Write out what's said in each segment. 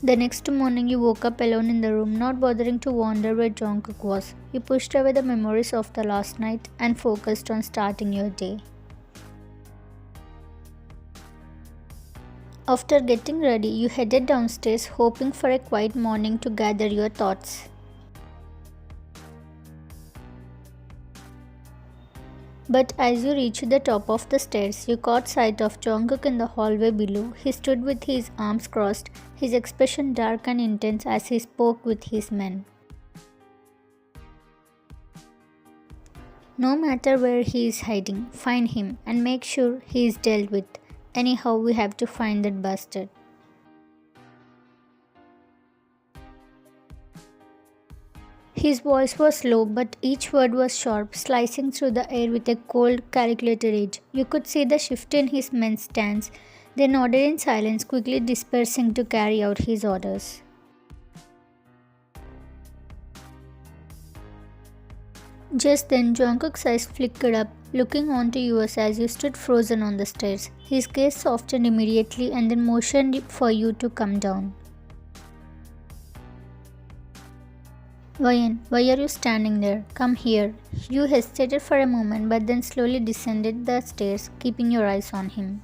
The next morning, you woke up alone in the room, not bothering to wonder where Jungkook was. You pushed away the memories of the last night and focused on starting your day. After getting ready, you headed downstairs, hoping for a quiet morning to gather your thoughts. But as you reached the top of the stairs, you caught sight of Jungkook in the hallway below. He stood with his arms crossed, his expression dark and intense as he spoke with his men. No matter where he is hiding, find him and make sure he is dealt with. Anyhow, we have to find that bastard. His voice was low, but each word was sharp, slicing through the air with a cold, calculated edge. You could see the shift in his men's stance. They nodded in silence, quickly dispersing to carry out his orders. Just then, Jungkook's eyes flickered up, looking onto yours as you stood frozen on the stairs. His gaze softened immediately and then motioned for you to come down. Why are you standing there? Come here. You hesitated for a moment but then slowly descended the stairs, keeping your eyes on him.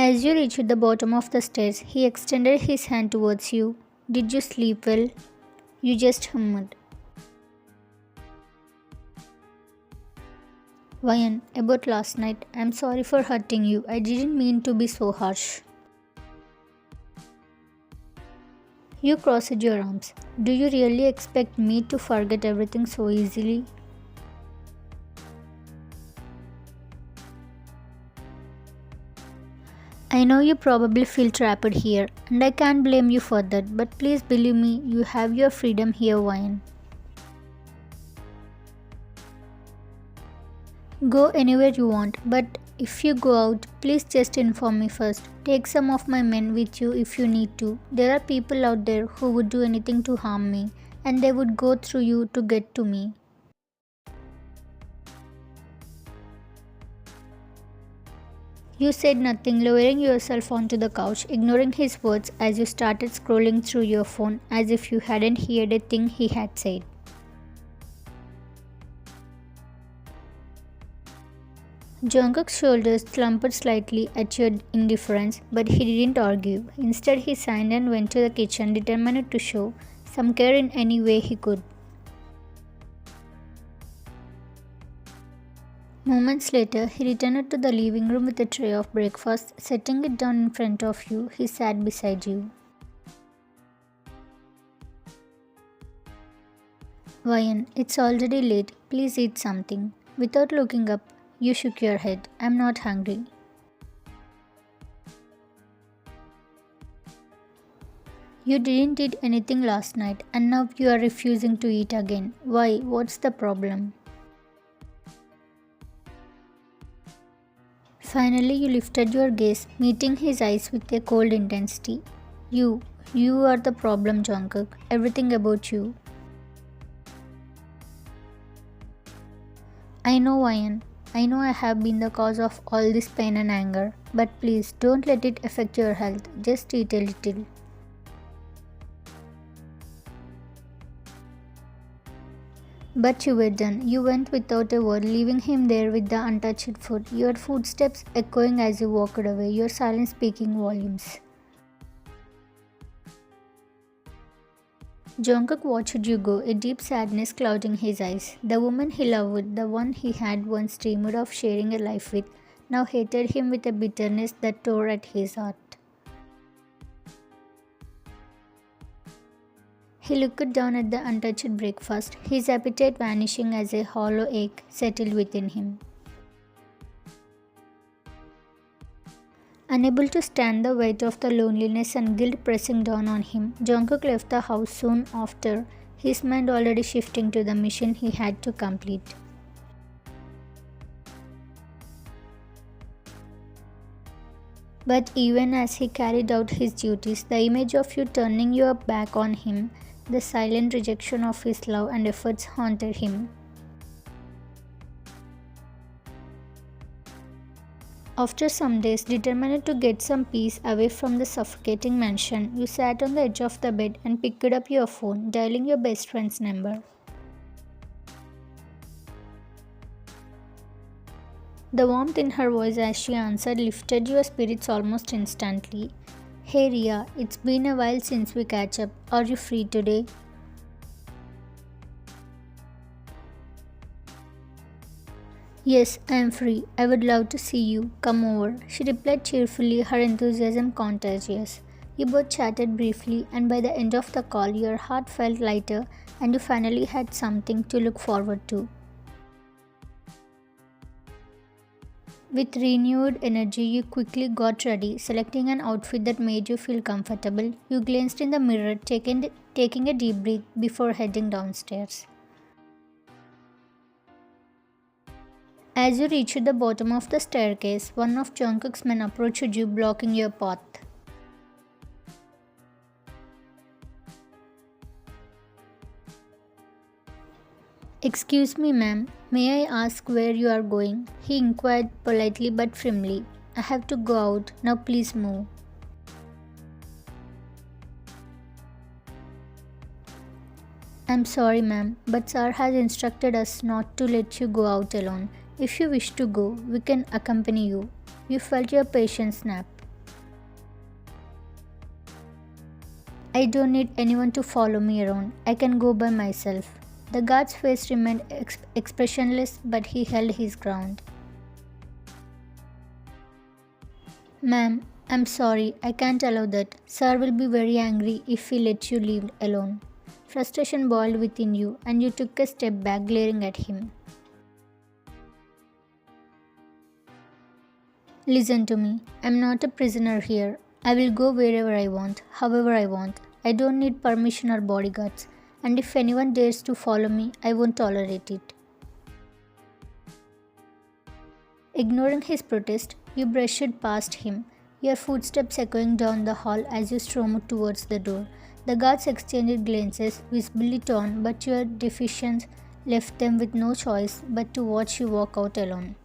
As you reached the bottom of the stairs, he extended his hand towards you. Did you sleep well? You just hummed. Vayan, about last night, I'm sorry for hurting you. I didn't mean to be so harsh. You crossed your arms. Do you really expect me to forget everything so easily? I know you probably feel trapped here, and I can't blame you for that, but please believe me, you have your freedom here, Vayan. Go anywhere you want, but if you go out, please just inform me first. Take some of my men with you if you need to. There are people out there who would do anything to harm me, and they would go through you to get to me. You said nothing, lowering yourself onto the couch, ignoring his words as you started scrolling through your phone as if you hadn't heard a thing he had said. Jungkook's shoulders slumped slightly at your indifference, but he didn't argue. Instead, he signed and went to the kitchen, determined to show some care in any way he could. Moments later, he returned to the living room with a tray of breakfast. Setting it down in front of you, he sat beside you. Vayan, it's already late. Please eat something. Without looking up, you shook your head. I'm not hungry. You didn't eat anything last night, and now you are refusing to eat again. Why? What's the problem? Finally, you lifted your gaze, meeting his eyes with a cold intensity. You are the problem, Jungkook. Everything about you. I know, Vayan. I know I have been the cause of all this pain and anger, but please don't let it affect your health. Just eat a little. But you were done. You went without a word, leaving him there with the untouched food, your footsteps echoing as you walked away, your silence speaking volumes. Jungkook watched you go, a deep sadness clouding his eyes. The woman he loved, the one he had once dreamed of sharing a life with, now hated him with a bitterness that tore at his heart. He looked down at the untouched breakfast, his appetite vanishing as a hollow ache settled within him. Unable to stand the weight of the loneliness and guilt pressing down on him, Jungkook left the house soon after, his mind already shifting to the mission he had to complete. But even as he carried out his duties, the image of you turning your back on him, the silent rejection of his love and efforts haunted him. After some days, determined to get some peace away from the suffocating mansion, you sat on the edge of the bed and picked up your phone, dialing your best friend's number. The warmth in her voice as she answered lifted your spirits almost instantly. Hey Ria, it's been a while since we catch up. Are you free today? Yes, I am free. I would love to see you. Come over. She replied cheerfully, her enthusiasm contagious. You both chatted briefly, and by the end of the call, your heart felt lighter and you finally had something to look forward to. With renewed energy, you quickly got ready, selecting an outfit that made you feel comfortable. You glanced in the mirror, taking a deep breath before heading downstairs. As you reached the bottom of the staircase, one of Jungkook's men approached you, blocking your path. Excuse me, ma'am. May I ask where you are going? He inquired politely but firmly. I have to go out. Now please move. I'm sorry, ma'am, but sir has instructed us not to let you go out alone. If you wish to go, we can accompany you. You felt your patience snap. I don't need anyone to follow me around. I can go by myself. The guard's face remained expressionless, but he held his ground. Ma'am, I'm sorry, I can't allow that. Sir will be very angry if we let you leave alone. Frustration boiled within you, and you took a step back, glaring at him. Listen to me. I'm not a prisoner here. I will go wherever I want, however I want. I don't need permission or bodyguards, and if anyone dares to follow me, I won't tolerate it. Ignoring his protest, you brushed past him, your footsteps echoing down the hall as you stormed towards the door. The guards exchanged glances, visibly torn, but your deficience left them with no choice but to watch you walk out alone.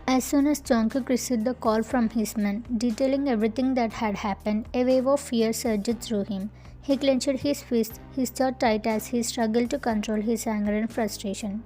As soon as Jungkook received the call from his men, detailing everything that had happened, a wave of fear surged through him. He clenched his fist, his jaw tight as he struggled to control his anger and frustration.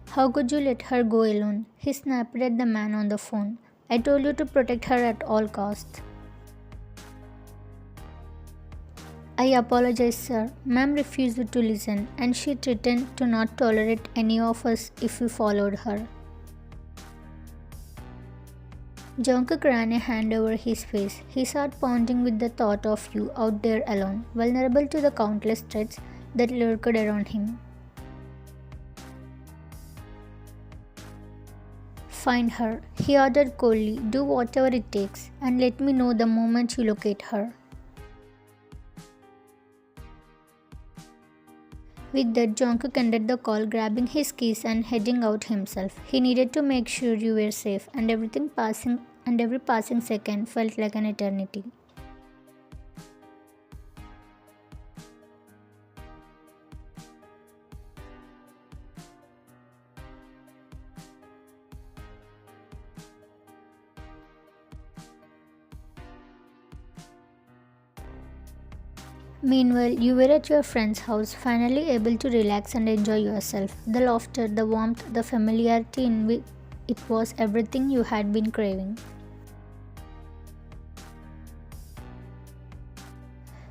How could you let her go alone? He snapped at the man on the phone. I told you to protect her at all costs. I apologize, sir. Ma'am refused to listen, and she threatened to not tolerate any of us if we followed her. Jungkook ran a hand over his face, his heart pounding with the thought of you out there alone, vulnerable to the countless threats that lurked around him. Find her, he ordered coldly. Do whatever it takes, and let me know the moment you locate her. With that, Jungkook ended the call, grabbing his keys and heading out himself. He needed to make sure you were safe, and every passing second felt like an eternity. Meanwhile, you were at your friend's house, finally able to relax and enjoy yourself. The laughter, the warmth, the familiarity in which it was everything you had been craving.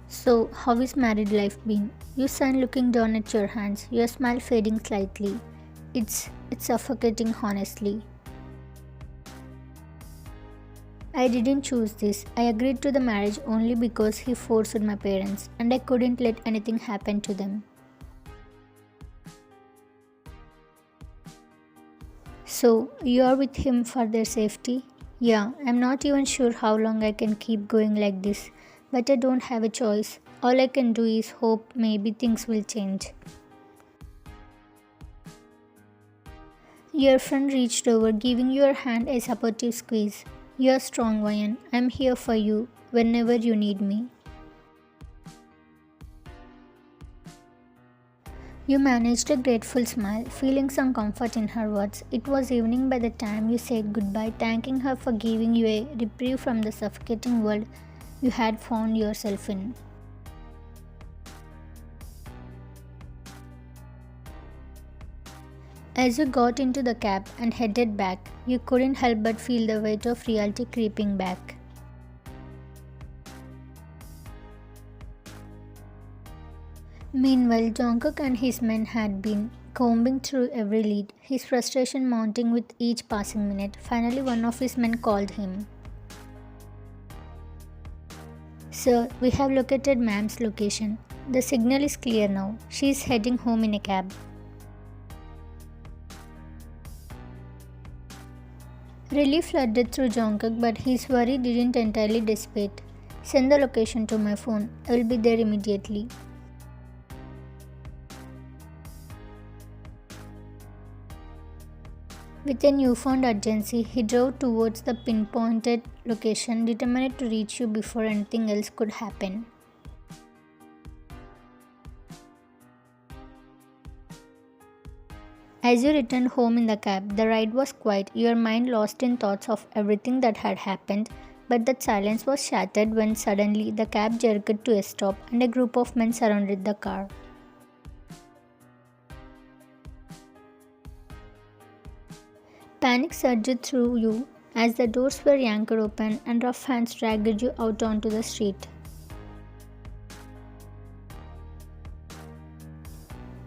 So, how is married life been? You sighed looking down at your hands, your smile fading slightly. It's suffocating, honestly. I didn't choose this. I agreed to the marriage only because he forced my parents, and I couldn't let anything happen to them. So, you are with him for their safety? Yeah, I'm not even sure how long I can keep going like this, but I don't have a choice. All I can do is hope maybe things will change. Your friend reached over, giving your hand a supportive squeeze. You're strong, Ryan. I'm here for you whenever you need me. You managed a grateful smile, feeling some comfort in her words. It was evening by the time you said goodbye, thanking her for giving you a reprieve from the suffocating world you had found yourself in. As you got into the cab and headed back, you couldn't help but feel the weight of reality creeping back. Meanwhile, Jungkook and his men had been combing through every lead, his frustration mounting with each passing minute. Finally, one of his men called him. Sir, we have located ma'am's location. The signal is clear now. She is heading home in a cab. Relief flooded through Jungkook, but his worry didn't entirely dissipate. Send the location to my phone. I will be there immediately. With a newfound urgency, he drove towards the pinpointed location, determined to reach you before anything else could happen. As you returned home in the cab, the ride was quiet, your mind lost in thoughts of everything that had happened, but that silence was shattered when suddenly the cab jerked to a stop and a group of men surrounded the car. Panic surged through you as the doors were yanked open and rough hands dragged you out onto the street.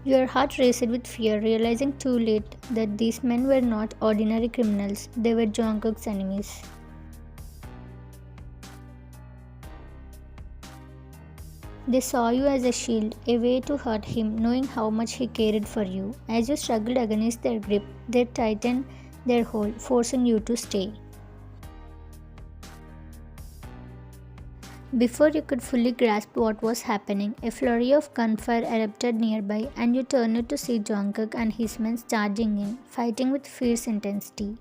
Your heart raced with fear, realizing too late that these men were not ordinary criminals, they were Jungkook's enemies. They saw you as a shield, a way to hurt him, knowing how much he cared for you. As you struggled against their grip, they tightened their hold, forcing you to stay. Before you could fully grasp what was happening, a flurry of gunfire erupted nearby and you turned to see Jungkook and his men charging in, fighting with fierce intensity.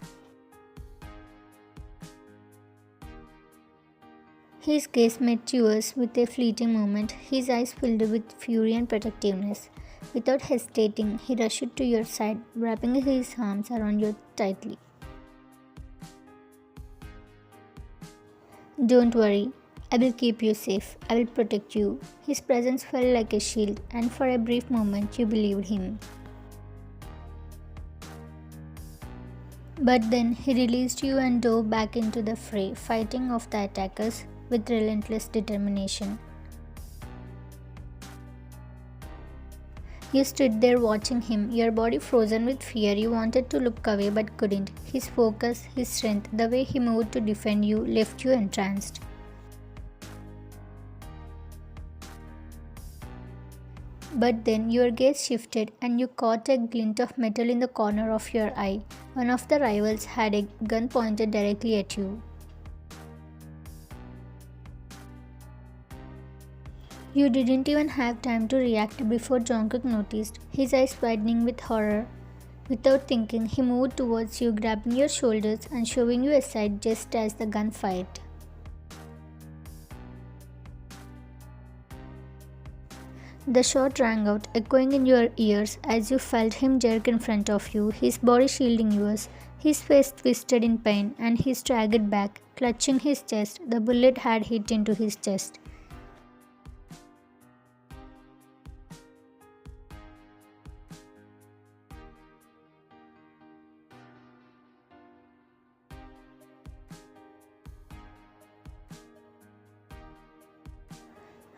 His gaze met yours with a fleeting moment, his eyes filled with fury and protectiveness. Without hesitating, he rushed to your side, wrapping his arms around you tightly. Don't worry. I will keep you safe. I will protect you. His presence felt like a shield, and for a brief moment you believed him. But then he released you and dove back into the fray, fighting off the attackers with relentless determination. You stood there watching him, your body frozen with fear. You wanted to look away but couldn't. His focus, his strength, the way he moved to defend you left you entranced. But then your gaze shifted and you caught a glint of metal in the corner of your eye. One of the rivals had a gun pointed directly at you. You didn't even have time to react before Jungkook noticed, his eyes widening with horror. Without thinking, he moved towards you, grabbing your shoulders and shoving you aside just as the gun fired. The shot rang out, echoing in your ears as you felt him jerk in front of you, his body shielding yours. His face twisted in pain and he staggered back, clutching his chest. The bullet had hit into his chest.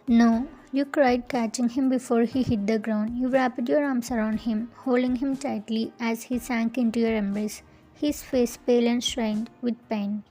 No, you cried, catching him before he hit the ground. You wrapped your arms around him, holding him tightly as he sank into your embrace, his face pale and strained with pain.